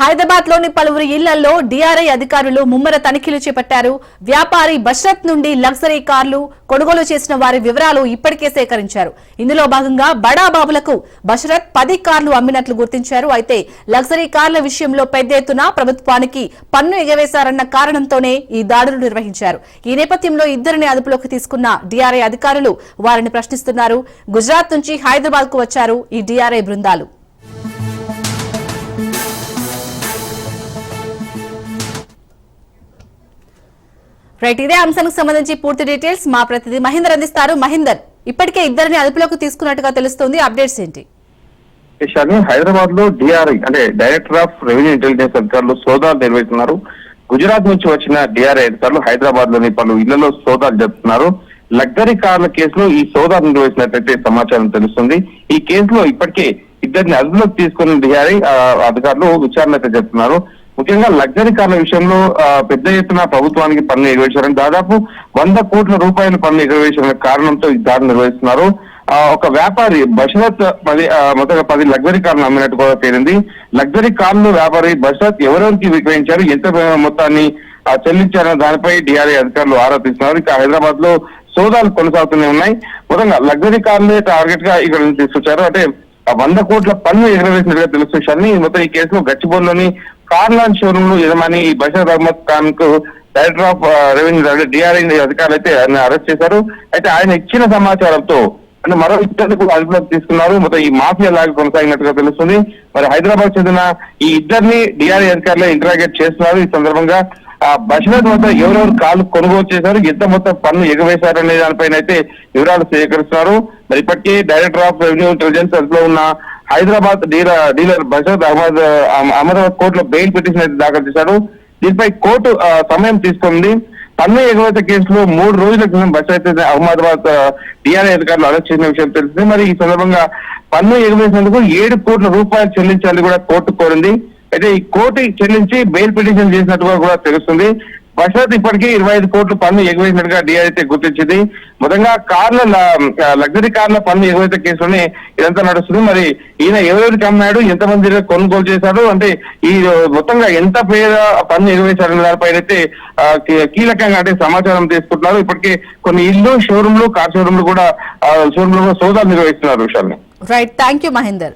హైదరాబాద్ లోని పలువురు ఇళ్లలో డిఆర్ఐ అధికారులు ముమ్మర తనిఖీలు చేపట్టారు. వ్యాపారి బషరత్ నుండి లగ్జరీ కార్లు కొనుగోలు చేసిన వారి వివరాలు ఇప్పటికే సేకరించారు. ఇందులో భాగంగా బడా బాబులకు బషరత్ 10 కార్లు అమ్మినట్లు గుర్తించారు. అయితే లగ్జరీ కార్ల విషయంలో పెద్ద ఎత్తున ప్రభుత్వానికి పన్ను ఎగవేశారన్న కారణంతోనే ఈ దాడులు నిర్వహించారు. ఈ నేపథ్యంలో ఇద్దరిని అదుపులోకి తీసుకున్న డిఆర్ఐ అధికారులు వారిని ప్రశ్నిస్తున్నారు. గుజరాత్ నుంచి హైదరాబాద్ కు వచ్చారు ఈ డిఆర్ఐ బృందాలు. రైట్, ఇదే అంశానికి సంబంధించి పూర్తి డీటెయిల్స్ మా ప్రతినిధి మహేందర్ అందిస్తారు. మహేందర్, ఇప్పటికే ఇద్దరిని అదుపులోకి తీసుకున్నట్టుగా తెలుస్తోంది, అప్డేట్స్ ఏంటి? హైదరాబాద్ లో డిఆర్ఐ అంటే డైరెక్టర్ ఆఫ్ రెవెన్యూ ఇంటెలిజెన్స్ అధికారులు సోదాలు నిర్వహిస్తున్నారు. గుజరాత్ నుంచి వచ్చిన డిఆర్ఐ అధికారులు హైదరాబాద్ లోని పలు ఇళ్లలో సోదాలు జరుపుతున్నారు. లగ్జరీ కార్ల కేసులో ఈ సోదాలు నిర్వహిస్తున్నట్లయితే సమాచారం తెలుస్తుంది. ఈ కేసులో ఇప్పటికే ఇద్దరిని అదుపులోకి తీసుకున్న డిఆర్ఐ అధికారులు విచారణ అయితే జరుపుతున్నారు. ముఖ్యంగా లగ్జరీ కార్ల విషయంలో పెద్ద ఎత్తున ప్రభుత్వానికి పన్ను ఎగవేశారని దాదాపు 100 కోట్ల రూపాయల పన్ను ఎగవేసిన కారణంతో ఈ దాడి నిర్వహిస్తున్నారు. ఒక వ్యాపారి బషరత్ 10 లగ్జరీ కార్లు అమ్మినట్టు కూడా తేలింది. లగ్జరీ కార్లు వ్యాపారి బషరత్ ఎవరెవరికి విక్రయించారు, ఎంత మొత్తాన్ని చెల్లించారన్న దానిపై డిఆర్ఐ అధికారులు ఆరా తీస్తున్నారు. ఇక హైదరాబాద్ లో సోదాలు కొనసాగుతూనే ఉన్నాయి. మొత్తంగా లగ్జరీ కార్లు టార్గెట్ గా ఇక్కడ తీసుకొచ్చారు. అంటే 100 కోట్ల పన్ను ఎగరవేసినట్టుగా తెలుస్తుంది. మొత్తం ఈ కేసులో గచ్చిబౌలిలోని కార్లాన్ షోరూమ్ ను యజమాని బషరత్ అహ్మద్ ఖాన్ కు డైరెక్టర్ ఆఫ్ రెవెన్యూ డిఆర్ఐ అధికారులు అయితే ఆయన అరెస్ట్ చేశారు. అయితే ఆయన ఇచ్చిన సమాచారంతో అంటే మరో ఇద్దరిని అదుపులోకి తీసుకున్నారు. మొత్తం ఈ మాఫియా లాగా కొనసాగినట్టుగా తెలుస్తుంది. మరి హైదరాబాద్ చెందిన ఈ ఇద్దరిని డిఆర్ఐ అధికారులు ఇంటరాగేట్ చేస్తున్నారు. ఈ సందర్భంగా బషరత్ వద్ద ఎవరెవరు కార్లు కొనుగోలు చేశారు, ఎంత మొత్తం పన్ను ఎగవేశారు అనే దానిపైన అయితే వివరాలు సేకరిస్తున్నారు. మరి ఇప్పటికే డైరెక్టర్ ఆఫ్ రెవెన్యూ ఇంటెలిజెన్స్ అదిలో ఉన్న హైదరాబాద్ డీలర్ బషరత్ అహ్మదాబాద్ కోర్టులో బెయిల్ పిటిషన్ అయితే దాఖలు చేశారు. దీనిపై కోర్టు సమయం తీసుకుంది. పన్ను ఎగవేత కేసులో 3 రోజుల క్రితం బషరత్ అహ్మదాబాద్ డిఆర్ఐ అధికారులు అరెస్ట్ చేసిన విషయం తెలిసింది. మరి ఈ సందర్భంగా పన్ను ఎగవేసినందుకు 7 కోట్ల రూపాయలు చెల్లించాలని కూడా కోర్టు కోరింది. అయితే ఈ కోర్టు చెల్లించి బెయిల్ పిటిషన్ చేసినట్టుగా కూడా తెలుస్తుంది. బషరత్ ఇప్పటికీ 25 కోట్లు పన్ను ఎగవేసినట్టుగా డిఆర్ఐ అయితే గుర్తించింది. మొత్తంగా లగ్జరీ కార్ల పన్ను ఎగవేత కేసులోనే ఇదంతా నడుస్తుంది. మరి ఈయన ఎవరెవరికి అమ్మాడు, ఎంతమంది కొనుగోలు చేశాడు, అంటే ఈ మొత్తంగా ఎంత పేద పన్ను ఎగవేశారనే దానిపైన అయితే కీలకంగా అంటే సమాచారం తీసుకుంటున్నారు. ఇప్పటికే కొన్ని ఇల్లు షోరూమ్లు కార్ షోరూమ్లు కూడా సోదాలు నిర్వహిస్తున్నారు. విషయాన్ని రైట్, థ్యాంక్ యూ మహేందర్.